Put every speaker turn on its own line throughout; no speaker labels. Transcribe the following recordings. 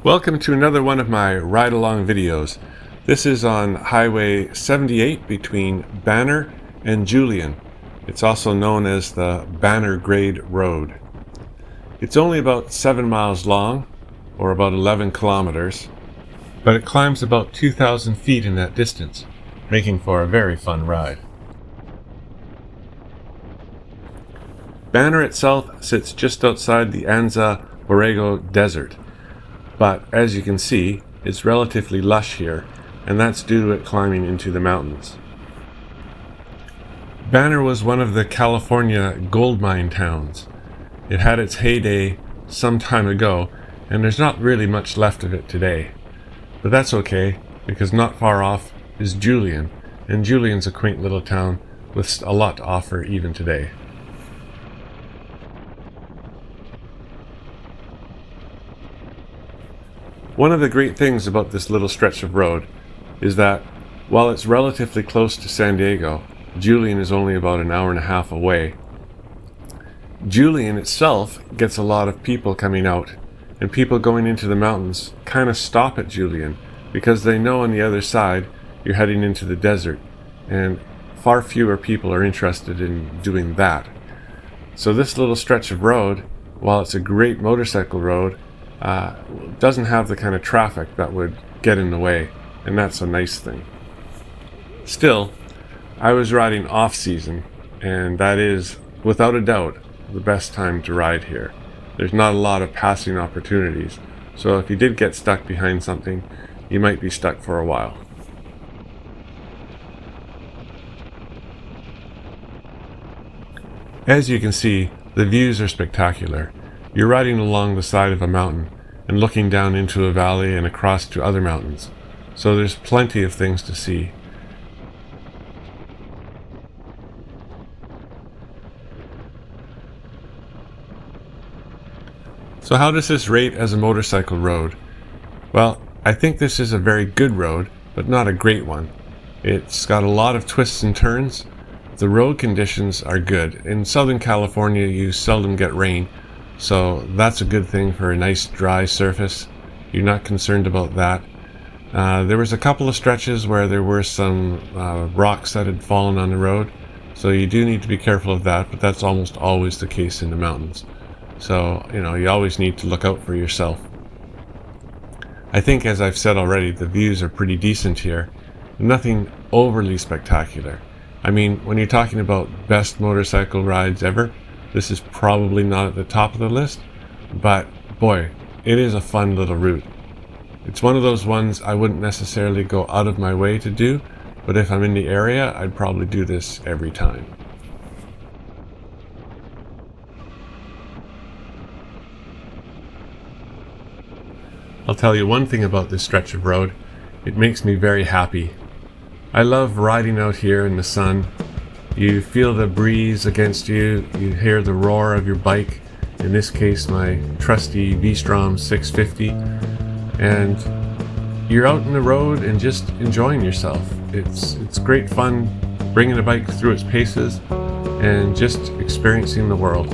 Welcome to another one of my ride-along videos. This is on Highway 78 between Banner and Julian. It's also known as the Banner Grade Road. It's only about 7 miles long, or about 11 kilometers, but it climbs about 2,000 feet in that distance, making for a very fun ride. Banner itself sits just outside the Anza Borrego Desert. But as you can see, it's relatively lush here, and that's due to it climbing into the mountains. Banner was one of the California gold mine towns. It had its heyday some time ago, and there's not really much left of it today. But that's okay, because not far off is Julian, and Julian's a quaint little town with a lot to offer even today. One of the great things about this little stretch of road is that while it's relatively close to San Diego, Julian is only about an hour and a half away. Julian itself gets a lot of people coming out, and people going into the mountains kind of stop at Julian because they know on the other side you're heading into the desert, and far fewer people are interested in doing that. So this little stretch of road, while it's a great motorcycle road, doesn't have the kind of traffic that would get in the way, and that's a nice thing. Still, I was riding off season, and that is, without a doubt, the best time to ride here. There's not a lot of passing opportunities, so if you did get stuck behind something, you might be stuck for a while. As you can see, the views are spectacular. You're riding along the side of a mountain and looking down into a valley and across to other mountains, so there's plenty of things to see. So how does this rate as a motorcycle road? Well, I think this is a very good road, but not a great one. It's got a lot of twists and turns. The road conditions are good. In Southern California, you seldom get rain, so that's a good thing for a nice dry surface. You're not concerned about that. There was a couple of stretches where there were some rocks that had fallen on the road, so you do need to be careful of that, but that's almost always the case in the mountains. So, you always need to look out for yourself. I think, as I've said already, the views are pretty decent here. Nothing overly spectacular. I mean, when you're talking about best motorcycle rides ever, this is probably not at the top of the list, but boy, it is a fun little route. It's one of those ones I wouldn't necessarily go out of my way to do, but if I'm in the area, I'd probably do this every time. I'll tell you one thing about this stretch of road. It makes me very happy. I love riding out here in the sun. You feel the breeze against you, you hear the roar of your bike, in this case my trusty V-Strom 650, and you're out in the road and just enjoying yourself. It's great fun bringing a bike through its paces and just experiencing the world.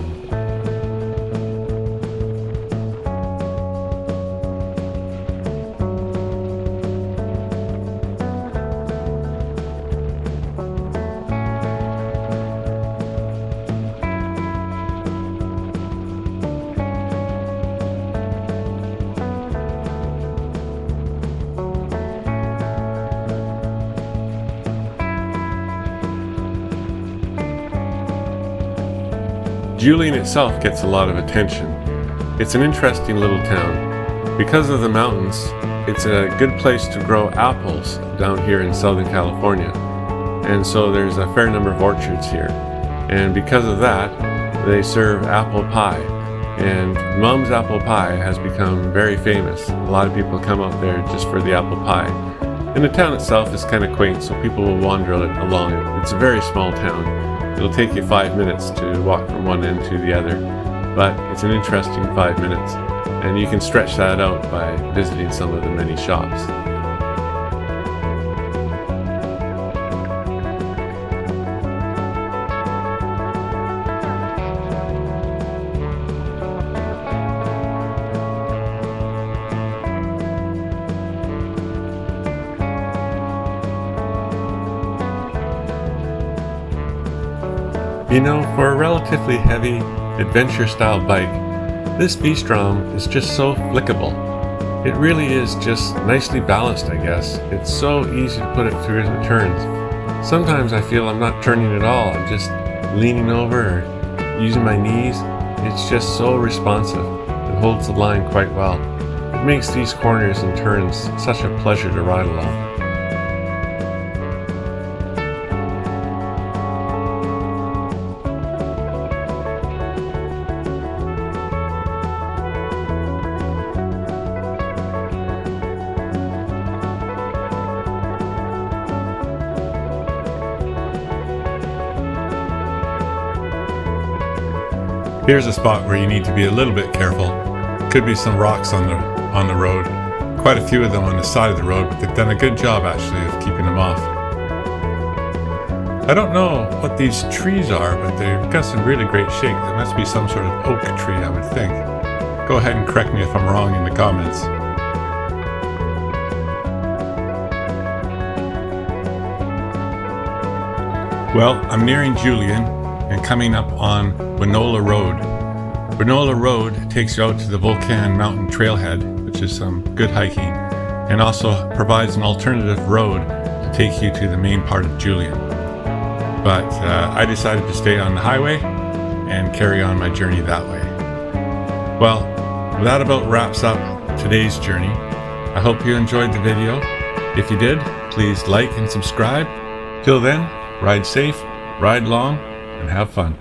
Julian itself gets a lot of attention. It's an interesting little town. Because of the mountains, it's a good place to grow apples down here in Southern California. And so there's a fair number of orchards here. And because of that, they serve apple pie. And Mom's apple pie has become very famous. A lot of people come out there just for the apple pie. And the town itself is kind of quaint, so people will wander along it. It's a very small town. It'll take you 5 minutes to walk from one end to the other, but it's an interesting 5 minutes, and you can stretch that out by visiting some of the many shops. You know, for a relatively heavy, adventure-style bike, this V-Strom is just so flickable. It really is just nicely balanced, I guess. It's so easy to put it through the turns. Sometimes I feel I'm not turning at all, I'm just leaning over or using my knees. It's just so responsive and holds the line quite well. It makes these corners and turns such a pleasure to ride along.
Here's a spot where you need to be a little bit careful. Could be some rocks on the road. Quite a few of them on the side of the road, but they've done a good job actually of keeping them off. I don't know what these trees are, but they've got some really great shape. There must be some sort of oak tree, I would think. Go ahead and correct me if I'm wrong in the comments. Well, I'm nearing Julian and coming up on Winola Road. Winola Road takes you out to the Volcan Mountain Trailhead, which is some good hiking, and also provides an alternative road to take you to the main part of Julian. But I decided to stay on the highway and carry on my journey that way. Well, that about wraps up today's journey. I hope you enjoyed the video. If you did, please like and subscribe. Till then, ride safe, ride long, and have fun.